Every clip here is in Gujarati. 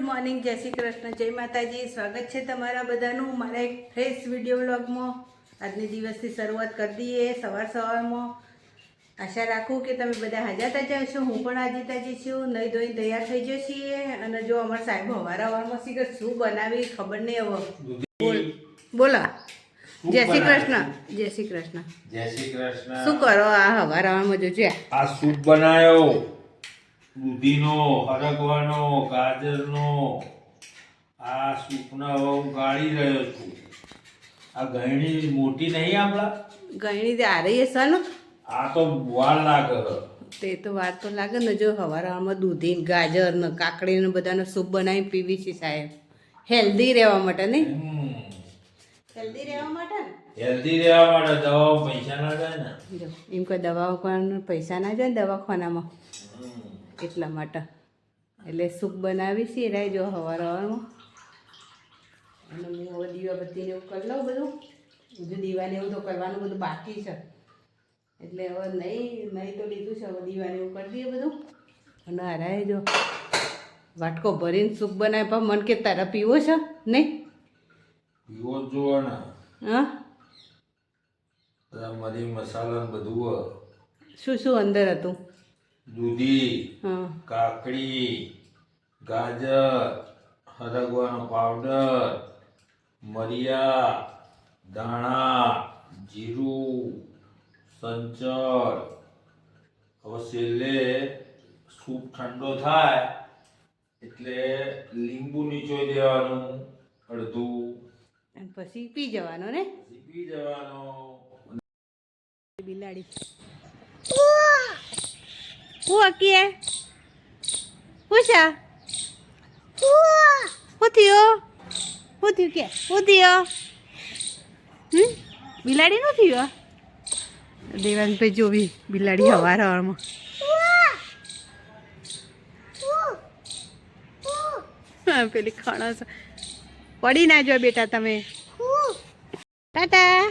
મોર્નિંગ, જય શ્રી કૃષ્ણ, જય માતાજી. સ્વાગત છે તમારા બધાનું મારા એક ફ્રેશ વિડીયો વ્લોગમાં. આજની દિવસથી શરૂઆત કરી દઈએ સવારમાં. આશા રાખું કે તમે બધા હાજર તાજા હશો. હું પણ આજે તાજી છું. નહીં ધોઈને તૈયાર થઈ જઈએ. અને જો અમારા સાહેબ હવારમાં શીખર શું બનાવી ખબર નહીં. હવે બોલો. જય શ્રી કૃષ્ણ. જય શ્રી કૃષ્ણ. જય શ્રી કૃષ્ણ. શું કરો આ હવારમાં જોજો? આ સૂપ બનાવ્યો, દૂધીનો, હરગવાનો, ગાજરનો. આ સૂપના હવે હું ગાળી રહ્યો છું. આ ગયણી મોટી નહીં આપણા ગયણી આ રહી હશે ને? આ તો વાર લાગે. તે તો વાત તો લાગે ને. જો હવારમાં દૂધી, ગાજર ને કાકડી ને બધાનો સૂપ બનાવી પીવી છે સાહેબ, હેલ્ધી રહેવા માટે. નહીં હેલ્ધી રહેવા માટે ને? હેલ્ધી રહેવા માટે. દવાઓ પૈસા ના જાય ને. જો એમ કોઈ દવાઓ પણ પૈસા ના જાય ને દવાખાનામાં, એટલા માટે. એટલે સૂપ બનાવી છે રાય જો હવારમાં. અને હું હવે દીવાબત્તીને એવું કરી લઉં બધું. બીજું દીવાને એવું તો કરવાનું બધું બાકી છે. એટલે હવે નહીં તો લીધું છે. હવે દીવાને એવું કરી દઈએ બધું. અને હરાય જો વાટકો ભરીને સૂપ બનાવે. પણ મન કે તારા પીવો છે નહીં? પીવો જોવો ને. હા, મરી મસાલા બધું. શું શું અંદર હતું? દૂધી, હા, કાકડી, ગાજર, હરગવાનો પાવડર, મરિયા, ધાણા, જીરું, સંચળ. હવે છેલ્લે સૂપ ઠંડો થાય એટલે લીંબુ નીચોઈ દેવાનું અડધું, અને પછી પી જવાનો ને. પછી પી જવાનો. બિલાડી હું અકીએ હું છે? હું થયું કે હું થયો? બિલાડી નું થયું? દેવાંગભાઈ જોવી બિલાડી હવારમાં. પેલી ખણસ પડી ના જો બેટા તમે. ટાટા.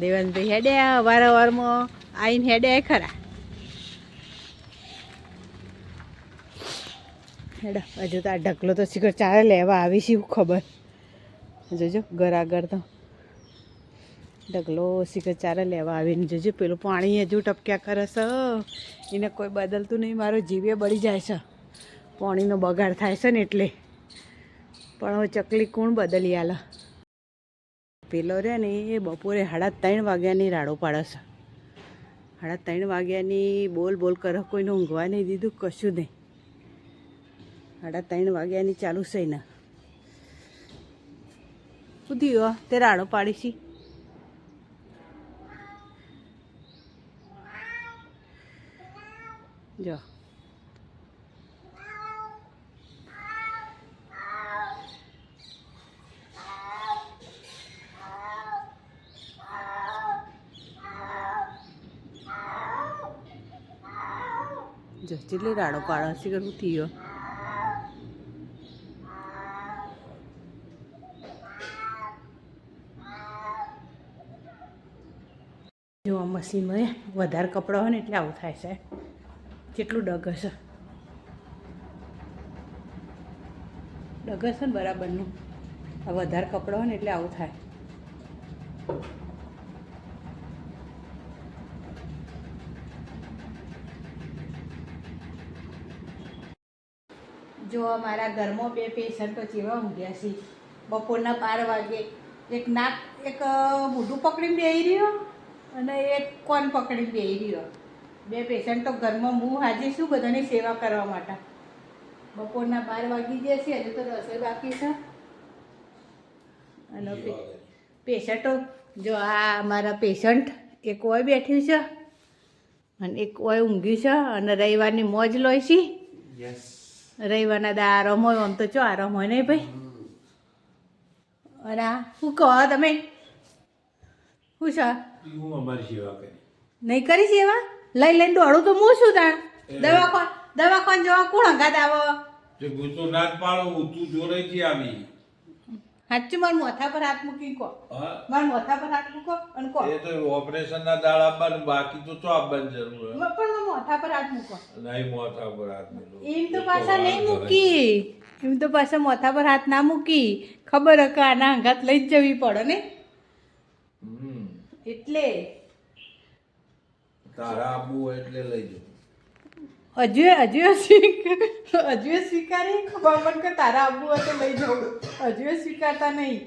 દેવાંગભાઈ હેડ્યા વારવારમાં આવીને હેડ્યા ખરા. હેડો હજુ તો આ ઢગલો તો શીખર ચારે લેવા આવી છે એવું ખબર. જોજો ઘર આગળ તો ઢગલો શીખર ચારે લેવા આવીને જોજો. પેલું પાણી હજુ ટપક્યા કરે છે. એને કોઈ બદલતું નહીં. મારો જીવે બળી જાય છે. પાણીનો બગાડ થાય છે ને એટલે. પણ હવે ચકલી કોણ બદલી આલે? પેલો રે ને એ બપોરે 3:30 વાગ્યાની રાડો પાડે છે. 3:30 વાગ્યાની બોલ કરે. કોઈને ઊંઘવા નહીં દીધું, કશું નહીં. 3:30 વાગ્યાની ચાલુ છે ને. ઉધી તે રાડો પાડી છે. જો જેટલી રાડો પાડો છે કે શું થયો? જો આ મશીનમાં વધારે કપડાં હોય ને એટલે આવું થાય છે. કેટલું ડગ હશે ને બરાબરનું. આ વધારે કપડાં હોય ને એટલે આવું થાય. જો અમારા ઘરમાં 2 પેશન્ટો જેવા ઊંઘ્યા છે. બપોરના 12 વાગે એક મોઢું પકડીને બેસી રહ્યો અને એક કોન પકડીને બેસી રહ્યો. 2 પેશન્ટો ઘરમાં હું હાજર છું બધાની સેવા કરવા માટે. બપોરના 12 વાગી જશે. હજુ તો રસોઈ બાકી છે. અને પેશન્ટો જો આ અમારા પેશન્ટ એક ઓય બેઠ્યું છે અને એક ઓય ઊંઘ્યું છે. અને રવિવારની મોજ લોય છે. રવિવારના દા આરામ હોય. આમ તો ચો આરામ હોય નહીં ભાઈ. અને શું કહો તમે? શું છે? અમારી સેવા કરી નહીં કરી સેવા? લઈને દોડું તો હું શું તાણ? દવાખાન જવા કોણ હંગાત આવો? તે હું તો ના જ પાડું. તું જોરેથી આવી. સાચું મારા મોથા પર હાથ મૂકી કહો, હા મારા મોથા પર હાથ મૂકો અને કહો. એ તો ઓપરેશનના દાળ આપવાનું, બાકી તો શું આપવાની જરૂર હોય? પણ મારા મોથા પર હાથ મૂકો. નહીં મોથા પર હાથ મેલો. એમ તો એ પાછા વાર નહીં ધરાય. મૂકી, એમ તો પાછા મોથા પર હાથ ના મૂકી. ખબર હે કે આના અંગાત લઈ જ જવી પડે ને, હમ એટલે તારા આબુ હોય એટલે લઈ જાઉં. હજુ સ્વીકારી ખબર કે તારા આબુ હોય તો લઈ જવું, હજુ સ્વીકારતા નહીં.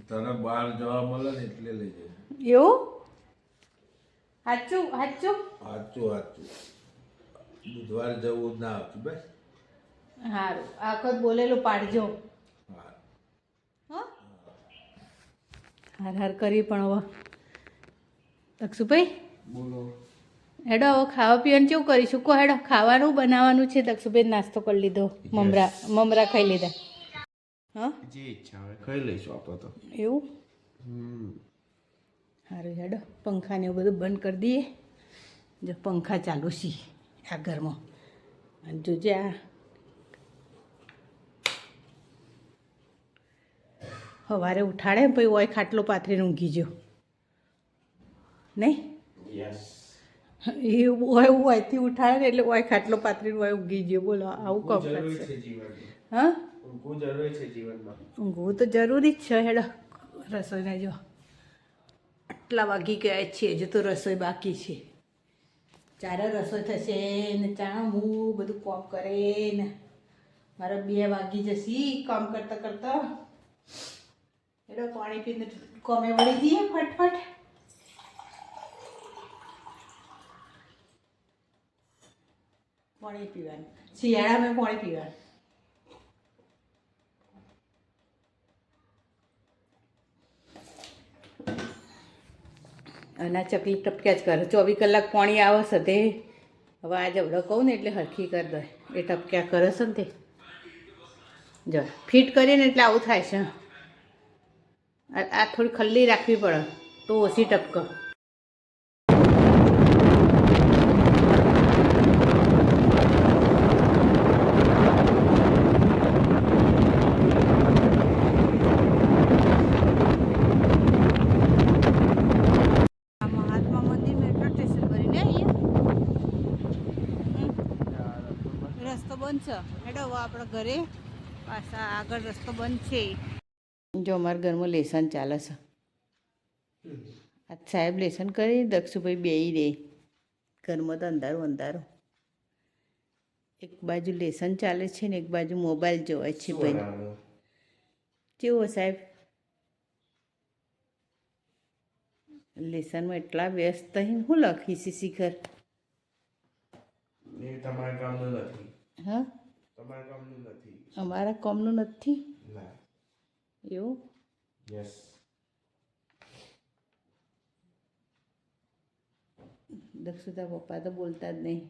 તને બહાર જવા મળે ને એટલે લઈ જાઉં. એવું સાચું સાચું. સાચું સાચું. બુધવારે જવું જ ના આવતું બસ. સારું આખો બોલેલું પાડજો. હા હા હાર હાર કરી પણ હવે દક્ષુભાઈ બોલો. હેડો હવે ખાવા પીવાનું કેવું કરીશું કહો. હેડો ખાવાનું બનાવવાનું છે. દક્ષુભાઈ નાસ્તો કરી લીધો, મમરા ખાઈ લીધા. હા જે ઈચ્છા હોય ખાઈ લઈશું આપણે તો. એવું સારું હેડો પંખાને એવું બધું બંધ કરી દઈએ. જો પંખા ચાલુ છે આ ઘરમાં, અને જોજે આ સવારે ઉઠાડે ને પછી ઓય ખાટલો પાથરીને ઊંઘી ગયો નહીં. યસ. એ ઓય ઓયથી ઉઠાડે ને એટલે ઓય ખાટલો પાથરીને ઓય ઊંઘી ગયો. બોલો આવું કોમ જરૂરી કરશે? છે જીવનમાં. હા ઊંઘવું જરૂરી છે જીવનમાં. ઊંઘવું તો જરૂરી જ છે. હેડો રસોઈને જો આટલા વાગી ગયા છે, હજુ તો રસોઈ બાકી છે. ચારે રસોઈ થશે ને ચા હું બધું કોમ કરે ને મારા 2 વાગી જશે કામ કરતાં કરતાં. હેડો પાણી પીને કોમે વળી જઈએ ફટફટ. પાણી પીવાનું શિયાળામાં પાણી પીવાનું. અને આ ચકલી ટપક્યા જ કરે. 24 કલાક પાણી આવે છે તે હવે આ જબડો કહું ને એટલે હરખી કરી દે. એ ટપક્યા કરે છે ને તે જો ફિટ કરીને એટલે આવું થાય છે. આ થોડી ખલ્લી રાખવી પડે તો ઓછી ટપકે. મહાત્મા મંદિર મેટ્રો સ્ટેશન ભરીને અહીંયા રસ્તો બંધ છે. હેડો હવે આપણા ઘરે પાછા આગળ રસ્તો બંધ છે. જો અમારા ઘરમાં લેસન ચાલે છે. આજ સાહેબ લેસન કરી, દક્ષુભાઈ બેહી રહે. ઘરમાં તો અંધારું અંધારું. એક બાજુ લેસન ચાલે છે ને એક બાજુ મોબાઈલ જોવાય છે. ભાઈ કેવો સાહેબ લેસનમાં એટલા વ્યસ્ત થઈને હું લખી છે શિખર? એ તમારા કામનું નથી. હા તમારા કામનું નથી. અમારા કોમનું નથી ના. એવું. યસ. દક્ષુતા પપ્પા તો બોલતા જ નહીં.